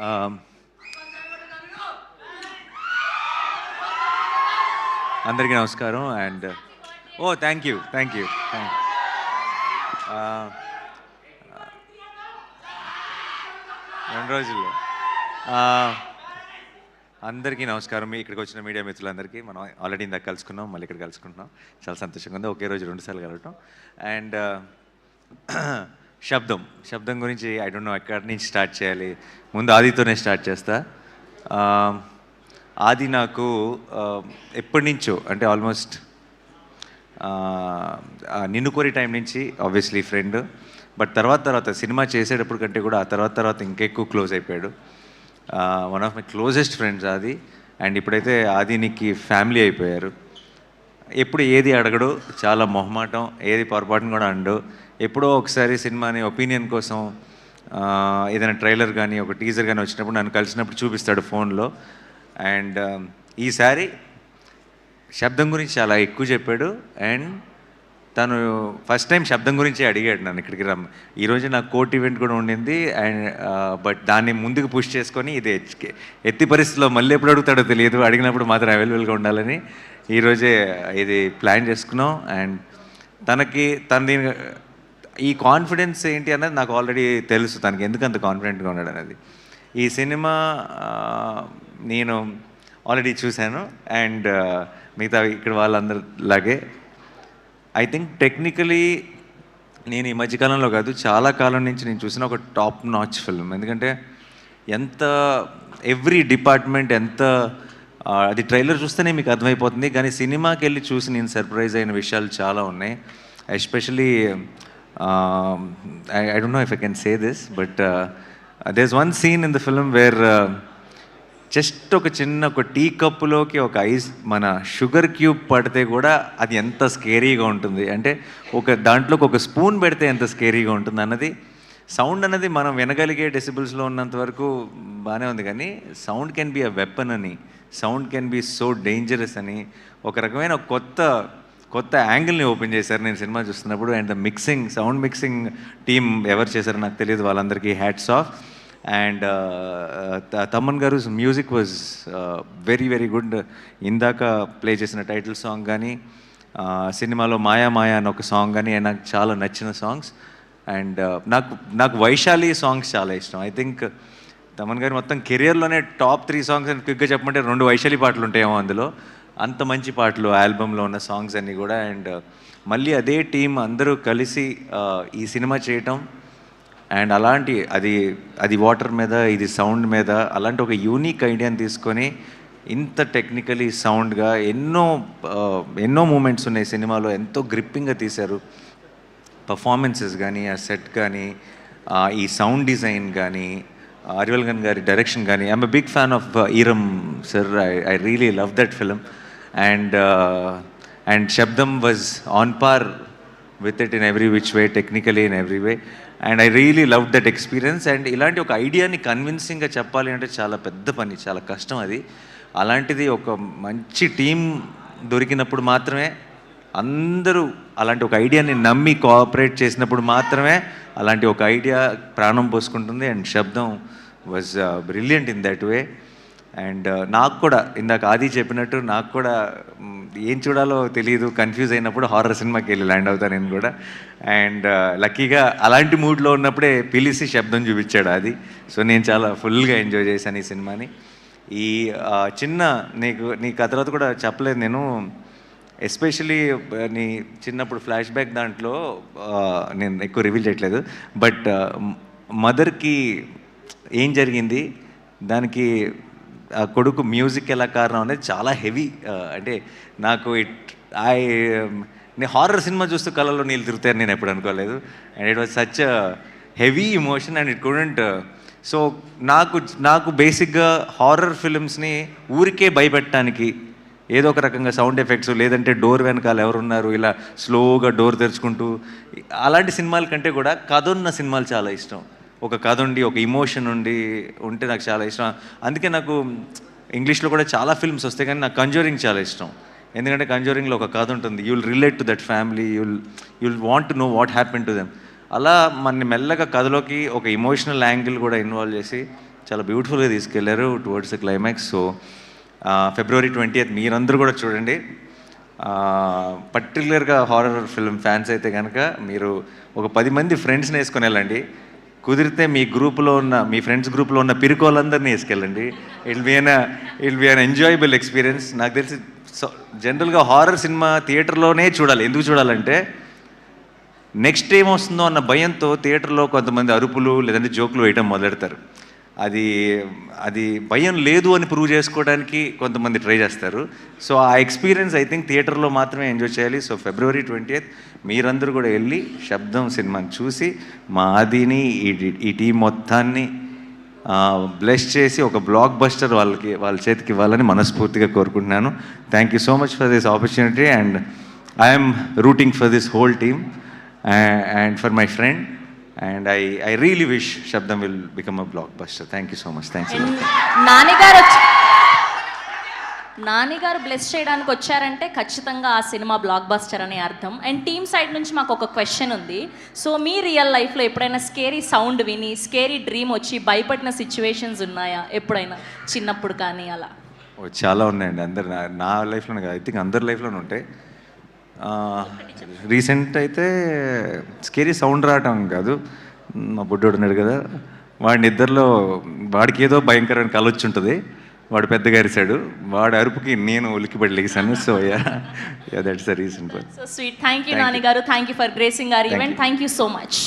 Um, అందరికీ నమస్కారం and thank you 2 రోజుల్లో అందరికీ నమస్కారం. ఇక్కడికి వచ్చిన మీడియా మిత్రులందరికీ మనం ఆల్రెడీ ఇందాక కలుసుకున్నాం, మళ్ళీ ఇక్కడ కలుసుకుంటున్నాం. చాలా సంతోషంగా ఉంది, ఒకే రోజు 2 సార్లు కలవటం. అండ్ శబ్దం గురించి ఐ డోంట్ నో ఎక్కడి నుంచి స్టార్ట్ చేయాలి. ముందు ఆదితోనే స్టార్ట్ చేస్తా. ఆది నాకు ఎప్పటి నుంచో అంటే ఆల్మోస్ట్ నిన్ను కోరి టైం నుంచి ఆబ్వియస్లీ ఫ్రెండ్. బట్ తర్వాత సినిమా చేసేటప్పుడు కంటే కూడా ఆ తర్వాత ఇంకెక్కువ క్లోజ్ అయిపోయాడు. One of my closest friends ఆది. అండ్ ఇప్పుడైతే ఆదినికి ఫ్యామిలీ అయిపోయారు. ఎప్పుడు ఏది అడగడు, చాలా మొహమాటం, ఏది పొరపాటును కూడా అండు. ఎప్పుడో ఒకసారి సినిమాని ఒపీనియన్ కోసం ఏదైనా ట్రైలర్ కానీ ఒక టీజర్ కానీ వచ్చినప్పుడు నన్ను కలిసినప్పుడు చూపిస్తాడు ఫోన్లో. అండ్ ఈసారి శబ్దం గురించి చాలా ఎక్కువ చెప్పాడు. అండ్ తను ఫస్ట్ టైం శబ్దం గురించి అడిగాడు నన్ను ఇక్కడికి రమ్మ. ఈరోజు నాకు కోర్ట్ ఈవెంట్ కూడా ఉండింది. అండ్ బట్ దాన్ని ముందుకు పుష్ చేసుకొని ఇది ఎత్తి పరిస్థితిలో మళ్ళీ ఎప్పుడు అడుగుతాడో తెలియదు, అడిగినప్పుడు మాత్రం అవైలబుల్గా ఉండాలని ఈరోజే ఇది ప్లాన్ చేసుకున్నాం. అండ్ తనది ఈ కాన్ఫిడెన్స్ ఏంటి అన్నది నాకు ఆల్రెడీ తెలుసు, తనకి ఎందుకు అంత కాన్ఫిడెంట్గా ఉన్నాడు అనేది. ఈ సినిమా నేను ఆల్రెడీ చూశాను. అండ్ మిగతా ఇక్కడ వాళ్ళందరిలాగే ఐ థింక్ టెక్నికలీ నేను ఈ మధ్యకాలంలో కాదు, చాలా కాలం నుంచి నేను చూసిన ఒక టాప్ నాచ్ ఫిల్మ్. ఎందుకంటే ఎంత ఎవ్రీ డిపార్ట్మెంట్ ఎంత అది ట్రైలర్ చూస్తేనే మీకు అర్థమైపోతుంది. కానీ సినిమాకి వెళ్ళి చూసి నేను సర్ప్రైజ్ అయిన విషయాలు చాలా ఉన్నాయి. Especially I don't know if I can say this, but there's one scene in the film where just ఒక టీ కప్పులోకి ఒక ఐస్ మన షుగర్ క్యూబ్ పడితే కూడా అది ఎంత స్కేరీగా ఉంటుంది అంటే దాంట్లోకి ఒక స్పూన్ పెడితే ఎంత స్కేరీగా ఉంటుంది అన్నది. సౌండ్ అనేది మనం వినగలిగే డెసిబుల్స్లో ఉన్నంత వరకు బాగానే ఉంది, కానీ sound can be a weapon అని, sound can be so dangerous అని ఒక రకమైన కొత్త యాంగిల్ని ఓపెన్ చేశారు నేను సినిమా చూస్తున్నప్పుడు. అండ్ సౌండ్ మిక్సింగ్ టీమ్ ఎవరు చేశారో నాకు తెలియదు, వాళ్ళందరికీ హ్యాట్స్ ఆఫ్. అండ్ తమన్ గారు music was very very good. ఇందాక ప్లే చేసిన టైటిల్ సాంగ్ కానీ సినిమాలో మాయా మాయా అని ఒక సాంగ్ కానీ నాకు చాలా నచ్చిన సాంగ్స్. అండ్ నాకు వైశాలి సాంగ్స్ చాలా ఇష్టం. ఐ థింక్ తమన్ గారు మొత్తం కెరియర్లోనే టాప్ 3 సాంగ్స్ అని క్విక్గా చెప్పమంటే 2 వైశాలి పాటలు ఉంటాయేమో అందులో. అంత మంచి పాటలు ఆల్బంలో ఉన్న సాంగ్స్ అన్నీ కూడా. అండ్ మళ్ళీ అదే టీం అందరూ కలిసి ఈ సినిమా చేయటం అండ్ అది వాటర్ మీద, ఇది సౌండ్ మీద, అలాంటి ఒక యూనిక్ ఐడియాని తీసుకొని ఇంత టెక్నికలీ సౌండ్గా ఎన్నో మూమెంట్స్ ఉన్నాయి సినిమాలో, ఎంతో గ్రిప్పింగ్గా తీశారు. పర్ఫార్మెన్సెస్ కానీ, ఆ సెట్ కానీ, ఈ సౌండ్ డిజైన్ కానీ, అరివల్గన్ గారి డైరెక్షన్ కానీ. I'm a big fan of Eeram sir. I really love that film. And Sabdham was on par with it in every which way, technically in every way. And I really loved that experience. And ఇలాంటి ఒక ఐడియాని కన్విన్సింగ్గా చెప్పాలి అంటే చాలా పెద్ద పని, చాలా కష్టం అది. అలాంటిది ఒక మంచి టీం దొరికినప్పుడు మాత్రమే, అందరూ అలాంటి ఒక ఐడియాని నమ్మి కోఆపరేట్ చేసినప్పుడు మాత్రమే అలాంటి ఒక ఐడియా ప్రాణం పోసుకుంటుంది. And Sabdham was brilliant in that way. And నాకు కూడా ఇందాక ఆది చెప్పినట్టు నాకు కూడా ఏం చూడాలో తెలియదు, కన్ఫ్యూజ్ అయినప్పుడు హారర్ సినిమాకి వెళ్ళి ల్యాండ్ అవుతాను నేను కూడా. అండ్ లక్కీగా అలాంటి మూడ్లో ఉన్నప్పుడే పిలిచి శబ్దం చూపించాడు అది. సో నేను చాలా ఫుల్గా ఎంజాయ్ చేశాను ఈ సినిమాని. ఈ నీకు ఆ తర్వాత కూడా చెప్పలేదు నేను, ఎస్పెషలీ నీ చిన్నప్పుడు ఫ్లాష్ బ్యాక్ దాంట్లో నేను ఎక్కువ రివీల్ చేయట్లేదు. బట్ మదర్కి ఏం జరిగింది, దానికి ఆ కొడుకు మ్యూజిక్ ఎలా కారణం అనేది చాలా హెవీ. అంటే నాకు నేను హారర్ సినిమా చూస్తూ కళ్ళలో నీళ్ళు తిరుగుతాయని నేను ఎప్పుడు అనుకోలేదు. And it was such heavy emotion and it couldn't. So నాకు బేసిక్గా హారర్ ఫిలిమ్స్ని ఊరికే భయపెట్టడానికి ఏదో ఒక రకంగా సౌండ్ ఎఫెక్ట్స్, లేదంటే డోర్ వెనకాల ఎవరున్నారు ఇలా స్లోగా డోర్ తెరుచుకుంటూ, అలాంటి సినిమాల కంటే కూడా కథ ఉన్న సినిమాలు చాలా ఇష్టం. ఒక కథ ఉండి ఒక ఇమోషన్ ఉంటే నాకు చాలా ఇష్టం. అందుకే నాకు ఇంగ్లీష్లో కూడా చాలా ఫిల్మ్స్ వస్తాయి, కానీ నాకు కంజూరింగ్ చాలా ఇష్టం. ఎందుకంటే కంజూరింగ్లో ఒక కథ ఉంటుంది, you will relate to that family, you will want to know what happen to them. అలా మన మెల్లగా కథలోకి ఒక ఇమోషనల్ యాంగిల్ కూడా ఇన్వాల్వ్ చేసి చాలా బ్యూటిఫుల్గా తీసుకెళ్లారు towards the climax. So February 20th మీరందరూ కూడా చూడండి. పర్టికులర్గా హారర్ ఫిల్మ్ ఫ్యాన్స్ అయితే కనుక మీరు ఒక 10 మంది ఫ్రెండ్స్ని వేసుకొని వెళ్ళండి. కుదిరితే మీ గ్రూప్లో ఉన్న మీ ఫ్రెండ్స్ గ్రూప్లో ఉన్న పిరుకోళ్ళందరినీ వేసుకెళ్ళండి. It be an enjoyable experience. నాకు తెలిసి జనరల్గా హారర్ సినిమా థియేటర్లోనే చూడాలి. ఎందుకు చూడాలంటే నెక్స్ట్ ఏం వస్తుందో అన్న భయంతో థియేటర్లో కొంతమంది అరుపులు లేదంటే జోకులు వేయటం మొదలెడతారు. అది భయం లేదు అని ప్రూవ్ చేసుకోవడానికి కొంతమంది ట్రై చేస్తారు. సో ఆ ఎక్స్పీరియన్స్ ఐ థింక్ థియేటర్లో మాత్రమే ఎంజాయ్ చేయాలి. సో February 20th మీరందరూ కూడా వెళ్ళి శబ్దం సినిమాని చూసి మా ఆదిని ఈ టీం మొత్తాన్ని బ్లెస్ చేసి ఒక బ్లాక్ బస్టర్ వాళ్ళ చేతికి ఇవ్వాలని మనస్ఫూర్తిగా కోరుకుంటున్నాను. Thank you so much for this opportunity and I'm rooting for this whole team and for my friend, and I really wish Shabdam will become a blockbuster. Thank you so much. Thanks a lot. Nani గారు bless చేయడానికి వచ్చారంటే ఖచ్చితంగా ఆ cinema block buster అనే అర్థం. And team side నుంచి మాకు ఒక క్వశ్చన్ ఉంది. సో మీ రియల్ లైఫ్లో ఎప్పుడైనా స్కేరీ సౌండ్ విని స్కేరీ డ్రీమ్ వచ్చి భయపడిన సిచ్యువేషన్స్ ఉన్నాయా ఎప్పుడైనా, చిన్నప్పుడు కానీ అలా? చాలా ఉన్నాయండి. నా లైఫ్లోనే కాదు, ఐ థింక్ అందరి లైఫ్లోనే ఉంటాయి. రీసెంట్ అయితే స్కేరీ సౌండ్ రావటం కాదు, మా బుడ్డోడు ఉన్నాడు కదా, వాడికి ఏదో భయంకరమైన కళ వచ్చి ఉంటుంది. వాడు పెద్దగా అరిశాడు, వాడి అరుపుకి నేను ఉలిక్కిపడి లేసాను. So that's the reason. So sweet. Thank you Nani గారు. Thank you for gracing our event. Thank you so much.